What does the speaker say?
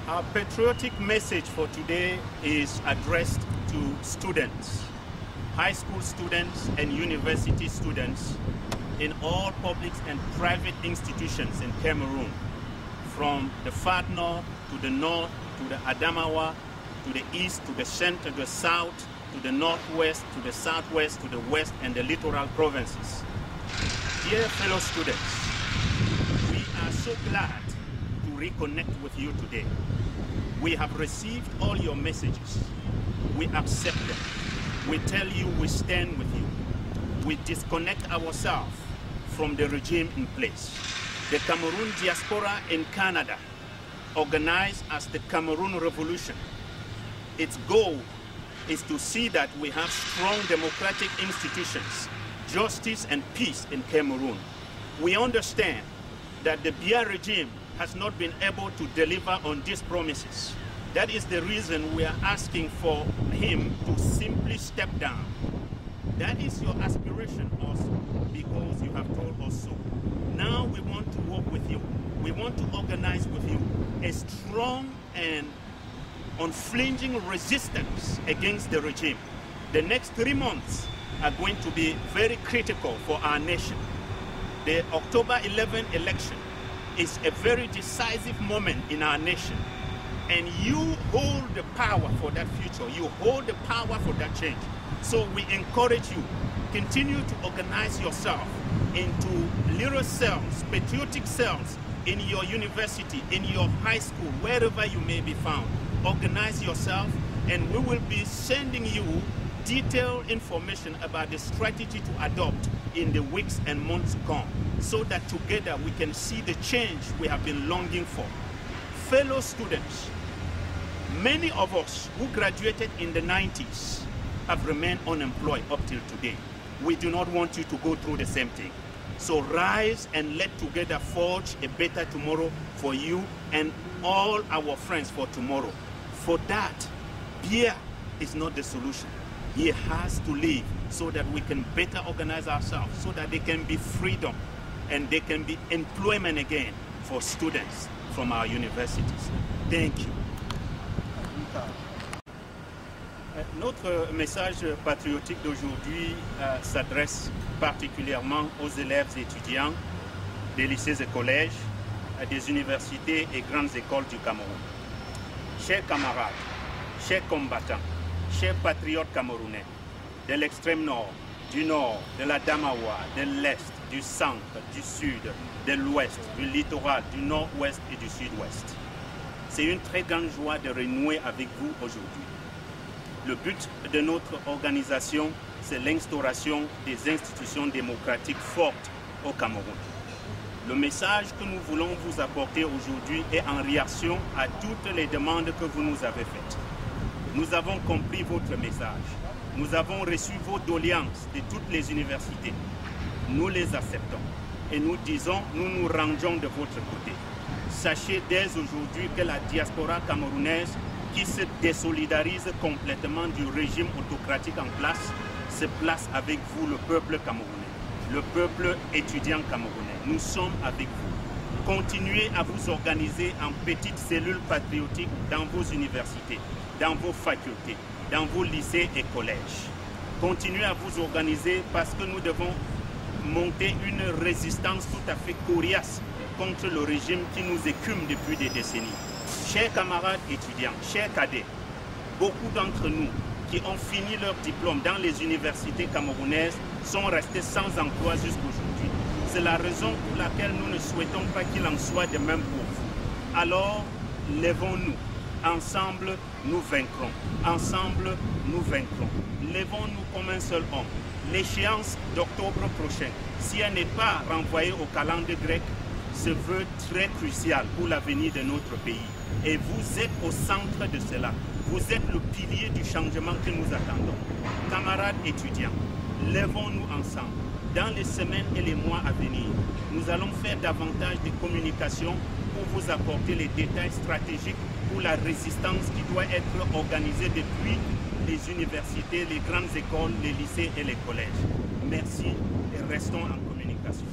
Our patriotic message for today is addressed to students, high school students and university students in all public and private institutions in Cameroon, from the far north to the north, to the Adamawa, to the east, to the center, the south, to the northwest, to the southwest, to the west, and the littoral provinces. Dear fellow students, we are so glad to reconnect with you today. We have received all your messages. We accept them. We tell you we stand with you. We disconnect ourselves from the regime in place. The Cameroon diaspora in Canada, organized as the Cameroon Revolution, its goal is to see that we have strong democratic institutions, justice and peace in Cameroon. We understand that the Biya regime has not been able to deliver on these promises. That is the reason we are asking for him to simply step down. That is your aspiration also, because you have told us so. Now we want to work with you. We want to organize with you a strong and unflinching resistance against the regime. The next 3 months are going to be very critical for our nation. The October 11 election is a very decisive moment in our nation. And you hold the power for that future. You hold the power for that change. So we encourage you, continue to organize yourself into little cells, patriotic cells in your university, in your high school, wherever you may be found. Organize yourself, and we will be sending you detailed information about the strategy to adopt in the weeks and months to come, so that together we can see the change we have been longing for. Fellow students, many of us who graduated in the 90s have remained unemployed up till today. We do not want you to go through the same thing. So rise and let together forge a better tomorrow for you and all our friends for tomorrow. For that, Biya is not the solution. He has to leave so that we can better organize ourselves, so that there can be freedom and there can be employment again for students from our universities. Thank you. Notre message patriotique d'aujourd'hui s'adresse particulièrement aux élèves et étudiants des lycées et collèges, des universités et grandes écoles du Cameroun. Chers camarades, chers combattants, chers patriotes camerounais, de l'extrême nord, du nord, de la Damawa, de l'est, du centre, du sud, de l'ouest, du littoral, du nord-ouest et du sud-ouest. C'est une très grande joie de renouer avec vous aujourd'hui. Le but de notre organisation, c'est l'instauration des institutions démocratiques fortes au Cameroun. Le message que nous voulons vous apporter aujourd'hui est en réaction à toutes les demandes que vous nous avez faites. Nous avons compris votre message. Nous avons reçu vos doléances de toutes les universités. Nous les acceptons et nous disons, nous nous rangeons de votre côté. Sachez dès aujourd'hui que la diaspora camerounaise qui se désolidarise complètement du régime autocratique en place se place avec vous, le peuple camerounais, le peuple étudiant camerounais. Nous sommes avec vous. Continuez à vous organiser en petites cellules patriotiques dans vos universités, dans vos facultés, dans vos lycées et collèges. Continuez à vous organiser parce que nous devons monter une résistance tout à fait coriace contre le régime qui nous écume depuis des décennies. Chers camarades étudiants, chers cadets, beaucoup d'entre nous qui ont fini leur diplôme dans les universités camerounaises sont restés sans emploi jusqu'aujourd'hui. C'est la raison pour laquelle nous ne souhaitons pas qu'il en soit de même pour vous. Alors, lèvons-nous. Ensemble, nous vaincrons. Ensemble, nous vaincrons. Lèvons-nous comme un seul homme. L'échéance d'octobre prochain, si elle n'est pas renvoyée au calendrier grec, se veut très crucial pour l'avenir de notre pays. Et vous êtes au centre de cela. Vous êtes le pilier du changement que nous attendons. Camarades étudiants, lèvons-nous ensemble. Dans les semaines et les mois à venir, nous allons faire davantage de communication pour vous apporter les détails stratégiques pour la résistance qui doit être organisée depuis les universités, les grandes écoles, les lycées et les collèges. Merci et restons en communication.